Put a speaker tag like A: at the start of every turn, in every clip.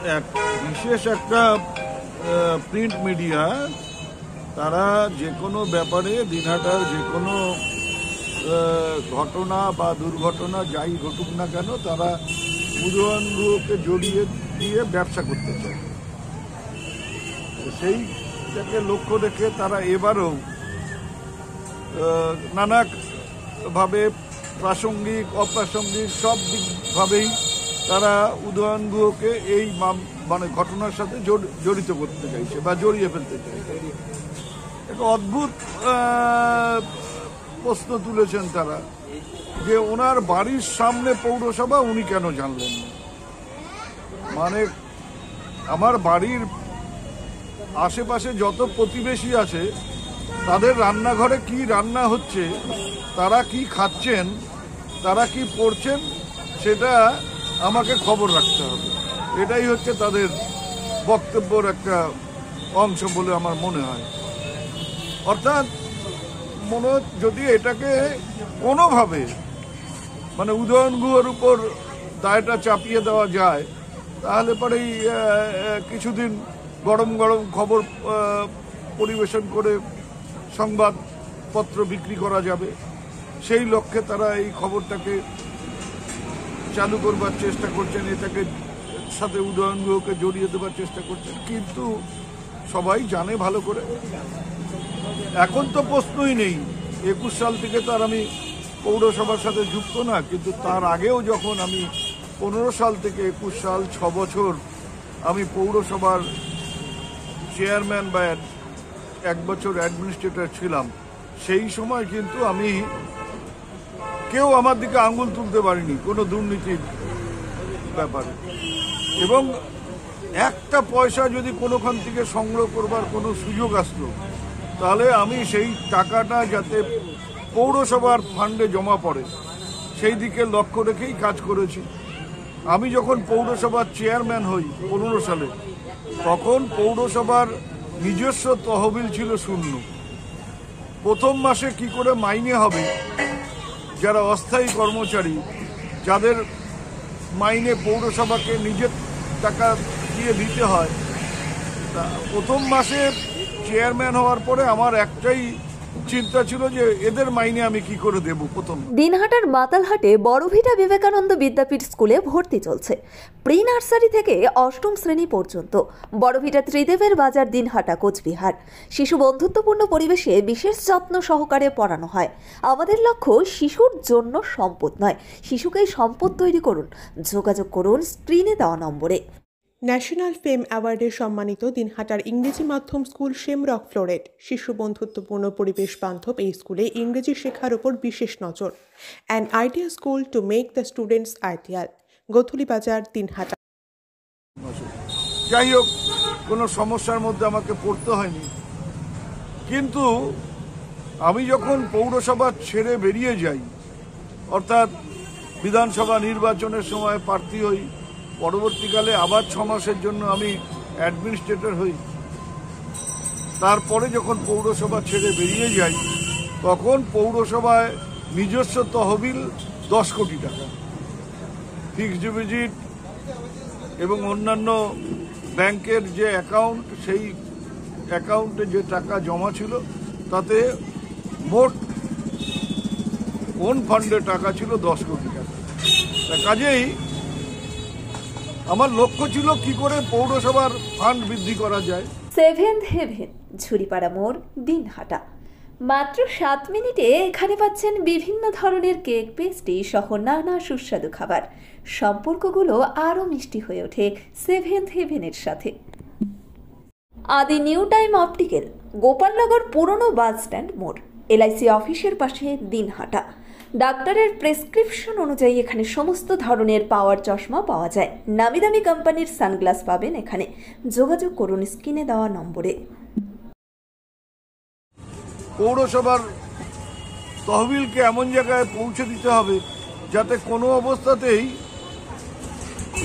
A: বিশেষ একটা print media, তারা যে কোনো ব্যাপারে দিনহাটার যে কোনো ঘটনা বা দুর্ঘটনা যাই ঘটুক না কেন তারা উদয়নগুলোকে জড়িয়ে দিয়ে ব্যবসা করতে চায়। সেইটাকে লক্ষ্য রেখে তারা এবারও নানাভাবে প্রাসঙ্গিক অপ্রাসঙ্গিক সব দিকভাবেই তারা উদয়নগুলোকে এই মানে ঘটনার সাথে জড়িত করতে চাইছে বা জড়িয়ে ফেলতে চাইছে। একটা অদ্ভুত প্রশ্ন তুলেছেন তারা যে ওনার বাড়ির সামনে পৌরসভা, উনি কেন জানলেন না? মানে আমার বাড়ির আশেপাশে যত প্রতিবেশী আছে তাদের রান্নাঘরে কি রান্না হচ্ছে, তারা কি খাচ্ছেন, তারা কি পড়ছেন, সেটা আমাকে খবর রাখতে হবে। এটাই হচ্ছে তাদের বক্তব্যের একটা অংশ বলে আমার মনে হয়। অর্থাৎ যদি এটাকে কোনোভাবে মানে উদয়ন গুহর উপর দায়টা চাপিয়ে দেওয়া যায়, তাহলে পরেই কিছুদিন গরম গরম খবর পরিবেশন করে সংবাদপত্র বিক্রি করা যাবে। সেই লক্ষ্যে তারা এই খবরটাকে চালু করবার চেষ্টা করছেন, এটাকে সাথে উদয়ন গুহকে জড়িয়ে দেবার চেষ্টা করছেন। কিন্তু সবাই জানে ভালো করে, এখন তো প্রশ্নই নেই। 21 সাল থেকে তো আর আমি পৌরসভার সাথে যুক্ত না, কিন্তু তার আগেও যখন আমি 15 সাল থেকে 21 সাল 6 বছর আমি পৌরসভার চেয়ারম্যান বা 1 বছর অ্যাডমিনিস্ট্রেটর ছিলাম, সেই সময় কিন্তু আমি কেউ আমার দিকে আঙুল তুলতে পারিনি কোনো দুর্নীতির ব্যাপারে। এবং একটা পয়সা যদি কোনোখান থেকে সংগ্রহ করবার কোনো সুযোগ আসলো, তাহলে আমি সেই টাকাটা যাতে পৌরসভার ফান্ডে জমা পড়ে সেই দিকে লক্ষ্য রেখেই কাজ করেছি। আমি যখন পৌরসভার চেয়ারম্যান হই 15 সালে, তখন পৌরসভার নিজস্ব তহবিল ছিল 0। প্রথম মাসে কি করে মাইনে হবে, যারা অস্থায়ী কর্মচারী যাদের মাইনে পৌরসভাকে নিজের টাকা দিয়ে দিতে হয়, তা প্রথম মাসে চেয়ারম্যান হওয়ার পরে আমার একটাই চিন্তা ছিল যে এদের মাইনে আমি কি করে দেব। প্রথম
B: দিনহাটার মাতালহাটে বড়ভিটা বিবেকানন্দ বিদ্যাপীঠ স্কুলে ভর্তি চলছে। প্রি নার্সারি থেকে 8ম শ্রেণী পর্যন্ত। বড়ভিটা ত্রিদেবের বাজার, দিনহাটা, কোচবিহার। শিশু বন্ধুত্বপূর্ণ পরিবেশে বিশেষ যত্ন সহকারে পড়ানো হয়। আমাদের লক্ষ্য শিশুর জন্য সম্পদ নয়, শিশুকেই সম্পদ তৈরি করুন। যোগাযোগ করুন স্ক্রিনে দেওয়া নম্বরে।
C: ন্যাশনাল ফেম অ্যাওয়ার্ডে সম্মানিত দিনহাটার ইংরেজি মাধ্যম স্কুল শেমরক ফ্লোরেট। শিশু বন্ধুত্বপূর্ণ পরিবেশ বান্ধব এই স্কুলে ইংরেজি শেখার উপর বিশেষ নজর। An idea school to make the students ideal. Godhuli বাজার, দিনহাটা।
A: যাই হোক, কোনো সমস্যার মধ্যে আমাকে পড়তে হয়নি। কিন্তু আমি যখন পৌরসভা ছেড়ে বেরিয়ে যাই, অর্থাৎ বিধানসভা নির্বাচনের সময় প্রার্থী হই, পরবর্তীকালে আবার 6 মাসের জন্য আমি অ্যাডমিনিস্ট্রেটর হই, তারপরে যখন পৌরসভা ছেড়ে বেরিয়ে যাই, তখন পৌরসভায় নিজস্ব তহবিল 10 কোটি টাকা, ফিক্সড ডিপোজিট এবং অন্যান্য ব্যাংকের যে অ্যাকাউন্ট, সেই অ্যাকাউন্টে যে টাকা জমা ছিল তাতে মোট ওন ফান্ডে টাকা ছিল 10 কোটি টাকা। কাজেই আমার লক্ষ্য ছিল কি করে পৌরসভার ফান্ড বৃদ্ধি করা যায়।
B: সেভেন্থ হেভেন, ঝুড়িপাড়া মোড়, দিনহাটা। মাত্র 7 মিনিটে এখানে পাচ্ছেন বিভিন্ন ধরনের কেক, পেস্ট্রি সহ নানা সুস্বাদু খাবার। সম্পর্কগুলো আরও মিষ্টি হয়ে ওঠে সেভেন্থ হেভেনের সাথে। আদি নিউ টাইম অপটিক্যাল, গোপালনগর পুরনো বাস স্ট্যান্ড মোড়, এলআইসি অফিসের পাশে, দিনহাটা। ডাক্তারের প্রেসক্রিপশন অনুযায়ী এখানে সমস্ত ধরনের পাওয়ার চশমা পাওয়া যায়। নামি দামি কোম্পানির সানগ্লাস পাবেন এখানে। যোগাযোগ করুন স্ক্রিনে দেওয়া নম্বরে।
A: পৌরসভার তহবিলকে এমন জায়গায় পৌঁছে দিতে হবে যাতে কোনো অবস্থাতেই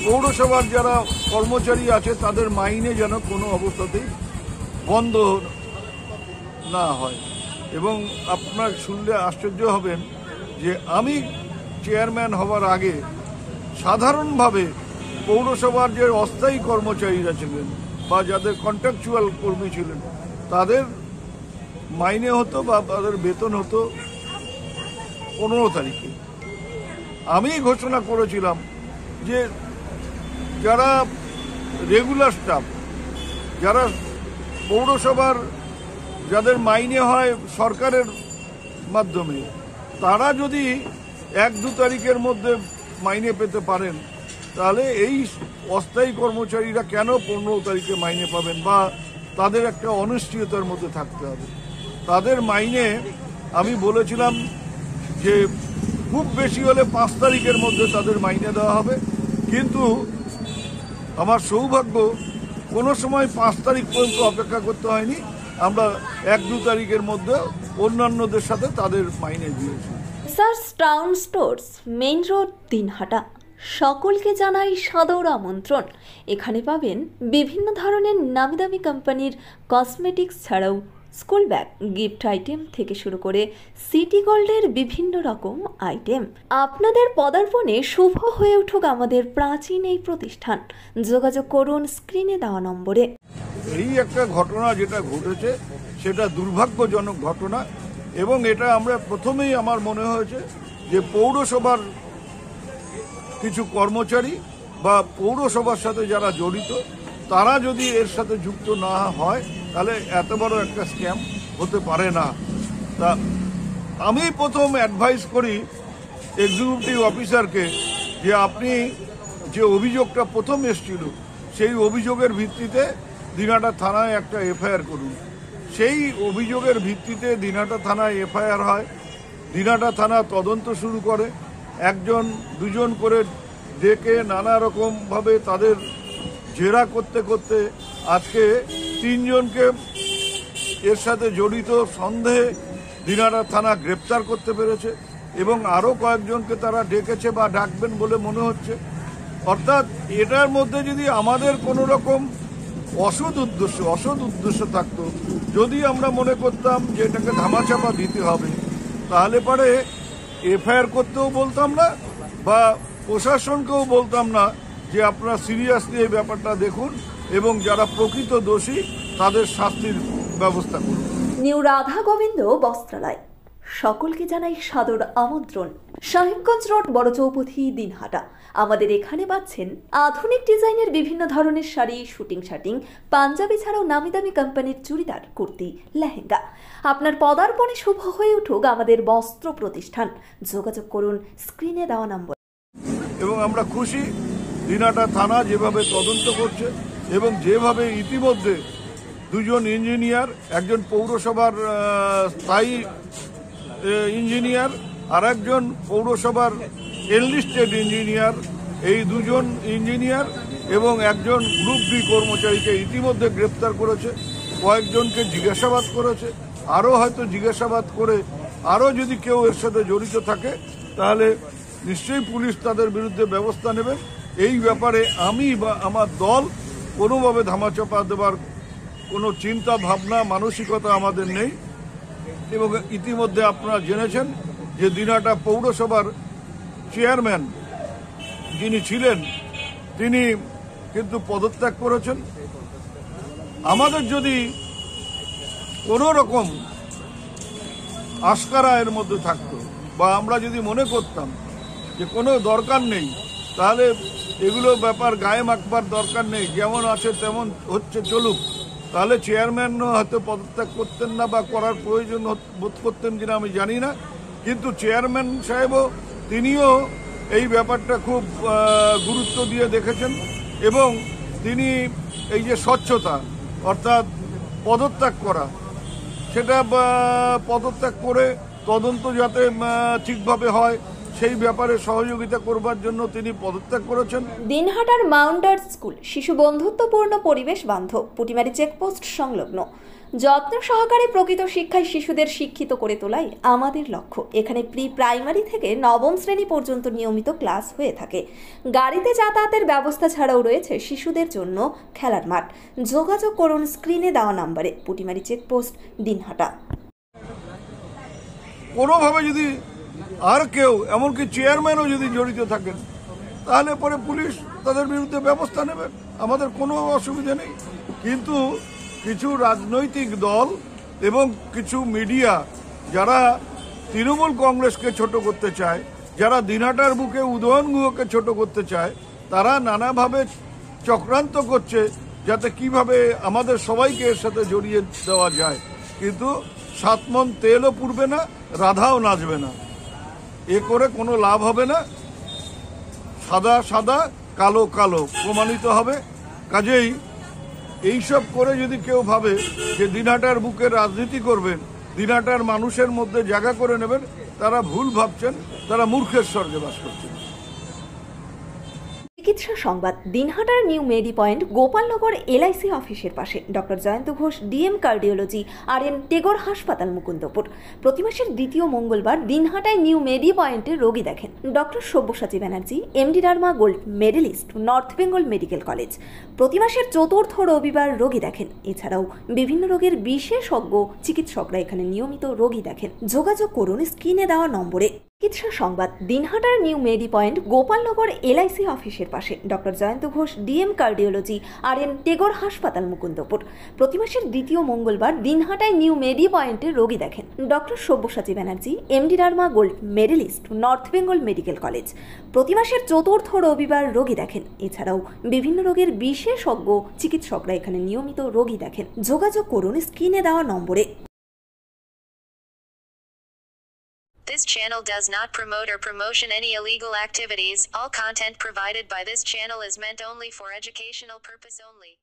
A: পৌরসভার যারা কর্মচারী আছে তাদের মাইনে যেন কোনো অবস্থাতেই বন্ধ না হয়। এবং আপনার শুনলে আশ্চর্য হবেন যে আমি চেয়ারম্যান হওয়ার আগে সাধারণভাবে পৌরসভার যে অস্থায়ী কর্মচারীরা ছিলেন বা যাদের কন্ট্রাকচুয়াল কর্মী ছিলেন তাদের মাইনে হতো বা তাদের বেতন হতো 15 তারিখে। আমি ঘোষণা করেছিলাম যে যারা রেগুলার স্টাফ, যারা পৌরসভার যাদের মাইনে হয় সরকারের মাধ্যমে, তারা যদি 1-2 তারিখের মধ্যে মাইনে পেতে পারেন তাহলে এই অস্থায়ী কর্মচারীরা কেন 15 তারিখে মাইনে পাবেন বা তাদের একটা অনিশ্চয়তার মধ্যে থাকতে হবে। তাদের মাইনে আমি বলেছিলাম যে খুব বেশি হলে 5 তারিখের মধ্যে তাদের মাইনে দেওয়া হবে, কিন্তু আমার সৌভাগ্য কোনো সময় 5 তারিখ পর্যন্ত অপেক্ষা করতে হয়নি। আমরা 1-2 তারিখের মধ্যে অন্যান্যদের সাথে তাদের মাইনে দিয়েছি।
B: SARS town stores, main road, Dinhata. সকলকে জানাই সাদর আমন্ত্রণ। এখানে পাবেন বিভিন্ন ধরনের নামিদামি কোম্পানির কসমেটিক্স ছাড়াও স্কুল ব্যাগ, গিফট আইটেম থেকে শুরু করে সিটি গোল্ডের বিভিন্ন রকম আইটেম। আপনাদের পদার্পণে শুভ হয়ে উঠুক আমাদের প্রাচীন এই প্রতিষ্ঠান। যোগাযোগ করুন স্ক্রিনে দেওয়া নম্বরে।
A: এই একটা ঘটনা যেটা ঘটেছে সেটা দুর্ভাগ্যজনক ঘটনা, এবং এটা আমরা প্রথমেই আমার মনে হয়েছে যে পৌরসভার কিছু কর্মচারী বা পৌরসভার সাথে যারা জড়িত তারা যদি এর সাথে যুক্ত না হয় তাহলে এত বড় একটা স্ক্যাম হতে পারে না। তা আমি প্রথম অ্যাডভাইস করি এক্সিকিউটিভ অফিসারকে যে আপনি যে অভিযোগটা প্রথম এসেছিল সেই অভিযোগের ভিত্তিতে দিনহাটা থানায় একটা এফআইআর করুন। সেই অভিযোগের ভিত্তিতে দিনহাটা থানায় এফআইআর হয়, দিনহাটা থানা তদন্ত শুরু করে, 1-2 করে ডেকে নানা রকমভাবে তাদের জেরা করতে করতে আজকে 3 জনকে এর সাথে জড়িত সন্দেহে দিনহাটা থানা গ্রেপ্তার করতে পেরেছে, এবং আরও কয়েকজনকে তারা ডেকেছে বা ডাকবেন বলে মনে হচ্ছে। অর্থাৎ এটার মধ্যে যদি আমাদের কোনো রকম অসৎ উদ্দেশ্য থাকতো, যদি আমরা মনে করতাম যে এটাকে ধামাচাপা দিতে হবে, তাহলে পরে এফআইআর করতেও বলতাম না বা প্রশাসনকেও বলতাম না যে আপনারা সিরিয়াসলি এই ব্যাপারটা দেখুন এবং যারা প্রকৃত দোষী তাদের শাস্তির ব্যবস্থা করুন।
B: নিউ রাধা গোবিন্দ বস্ত্রালয়, সকলকে জানাই সাদর আমন্ত্রণ। সাহেবগঞ্জ রোড, বড় চৌপথি, দিনহাটা। আমাদের এখানে পাচ্ছেন আধুনিক ডিজাইনের বিভিন্ন ধরনের শাড়ি, শুটিং শার্টিং, পাঞ্জাবি ছাড়াও নামি দামি কোম্পানির চুড়িদার, কুর্তি, লেহেঙ্গা। আপনার পদার্পণে শুভ হয়ে উঠুক আমাদের বস্ত্র প্রতিষ্ঠান। যোগাযোগ করুন স্ক্রিনে দেওয়া নম্বর।
A: এবং আমরা খুশি দিনহাটা থানা যেভাবে তদন্ত করছে এবং যেভাবে ইতিমধ্যে 2 জন ইঞ্জিনিয়ার, একজন পৌরসভার স্থায়ী ইঞ্জিনিয়ার আর একজন পৌরসভার এনলিস্টেড ইঞ্জিনিয়ার, এই 2 জন ইঞ্জিনিয়ার এবং একজন গ্রুপ ডি কর্মচারীকে ইতিমধ্যে গ্রেপ্তার করেছে, কয়েকজনকে জিজ্ঞাসাবাদ করেছে, আরও হয়তো জিজ্ঞাসাবাদ করে আরও যদি কেউ এর সাথে জড়িত থাকে তাহলে নিশ্চয়ই পুলিশ তাদের বিরুদ্ধে ব্যবস্থা নেবে। এই ব্যাপারে আমি বা আমার দল কোনোভাবে ধামাচাপা দেবার কোনো চিন্তা ভাবনা মানসিকতা আমাদের নেই। এবং ইতিমধ্যে আপনারা জেনেছেন যে দিনহাটা পৌরসভার চেয়ারম্যান যিনি ছিলেন তিনি কিন্তু পদত্যাগ করেছেন। আমাদের যদি কোনো রকম আশকারা এর মধ্যে থাকতো বা আমরা যদি মনে করতাম যে কোনো দরকার নেই, তাহলে এগুলো ব্যাপার গায়ে মাখবার দরকার নেই, যেমন আছে তেমন হচ্ছে চলুক, তাহলে চেয়ারম্যানও হয়তো পদত্যাগ করতেন না বা করার প্রয়োজন বোধ করতেন কিনা আমি জানি না। কিন্তু চেয়ারম্যান সাহেবও তিনিও এই ব্যাপারটা খুব গুরুত্ব দিয়ে দেখেছেন এবং তিনি এই যে স্বচ্ছতা অর্থাৎ পদত্যাগ করা, সেটা পদত্যাগ করে তদন্ত যাতে ঠিকভাবে হয় সেই ব্যাপারে সহযোগিতা করবার জন্য তিনি পদত্যাগ করেছেন।
B: দিনহাটার মাউন্টার স্কুল শিশু বন্ধুত্বপূর্ণ, পরিবেশ বান্ধব, পুটিমারি চেকপোস্ট সংলগ্ন। যত্ন সহকারে প্রকৃত শিক্ষায় শিশুদের শিক্ষিত করে তোলাই আমাদের লক্ষ্য। এখানে প্রি প্রাইমারি থেকে 9ম শ্রেণী পর্যন্ত নিয়মিত ক্লাস হয়ে থাকে। গাড়িতে যাতায়াতের ব্যবস্থা ছাড়াও রয়েছে শিশুদের জন্য খেলার মাঠ। যোগাযোগ করুন স্ক্রিনে দেওয়া নম্বরে। পুটিমারি চেকপোস্ট, দিনহাটা।
A: কোনোভাবে যদি আর কেউ, এমনকি চেয়ারম্যানও যদি জড়িত থাকেন তাহলে পরে পুলিশ তাদের বিরুদ্ধে ব্যবস্থা নেবে, আমাদের কোনো অসুবিধা নেই। কিন্তু কিছু রাজনৈতিক দল এবং কিছু মিডিয়া যারা তৃণমূল কংগ্রেসকে ছোট করতে চায়, যারা দিনহাটার বুকে উদয়ন গুহকে ছোট করতে চায়, তারা নানাভাবে চক্রান্ত করছে যাতে কিভাবে আমাদের সবাইকে এর সাথে জড়িয়ে দেওয়া যায়। কিন্তু 7 মণ তেলও পুড়বে না, রাধাও নাচবে না, এ করে কোনো লাভ হবে না। সাদা সাদা, কালো কালো প্রমাণিত হবে। কাজেই এইসব করে যদি কেউ ভাবে যে দিনহাটার বুকে রাজনীতি করবেন, দিনহাটার মানুষের মধ্যে জায়গা করে নেবেন, তারা ভুল ভাবছেন, তারা মূর্খের স্বর্গে বাস করছেন।
B: চিকিৎসা সংবাদ। দিনহাটার নিউ মেডি পয়েন্ট গোপালনগর এলআইসি অফিসের পাশে doctor Jayanta Ghosh DM cardiology RN Tagore হাসপাতাল মুকুন্দপুর। প্রতি মাসের দ্বিতীয় মঙ্গলবার দিনহাটায় নিউ মেডি পয়েন্টে রোগী দেখেন doctor Sabyasachi Banerjee, MD derma gold medalist, north Bengal medical college. প্রতি মাসের চতুর্থ রবিবার রোগী দেখেন। এছাড়াও বিভিন্ন রোগের বিশেষজ্ঞ চিকিৎসকরা এখানে নিয়মিত রোগী দেখেন। যোগাযোগ করুন স্ক্রিনে দেওয়া নম্বরে। চিকিৎসা সংবাদ। দিনহাটার নিউ মেডি পয়েন্ট গোপালনগর এলআইসি অফিসের পাশে doctor Jayanta Ghosh DM cardiology RN Tagore হাসপাতাল মুকুন্দপুর। প্রতি মাসের দ্বিতীয় মঙ্গলবার দিনহাটায় নিউ মেডি পয়েন্টে রোগী দেখেন doctor Sabyasachi Banerjee, MD derma gold medalist, north Bengal medical college. প্রতি মাসের চতুর্থ রবিবার রোগী দেখেন। এছাড়াও বিভিন্ন রোগের বিশেষজ্ঞ চিকিৎসকরা এখানে নিয়মিত রোগী দেখেন। যোগাযোগ করুন স্ক্রিনে দেওয়া নম্বরে।
D: This channel does not promote or promotion any illegal activities. All content provided by this channel is meant only for educational purpose only.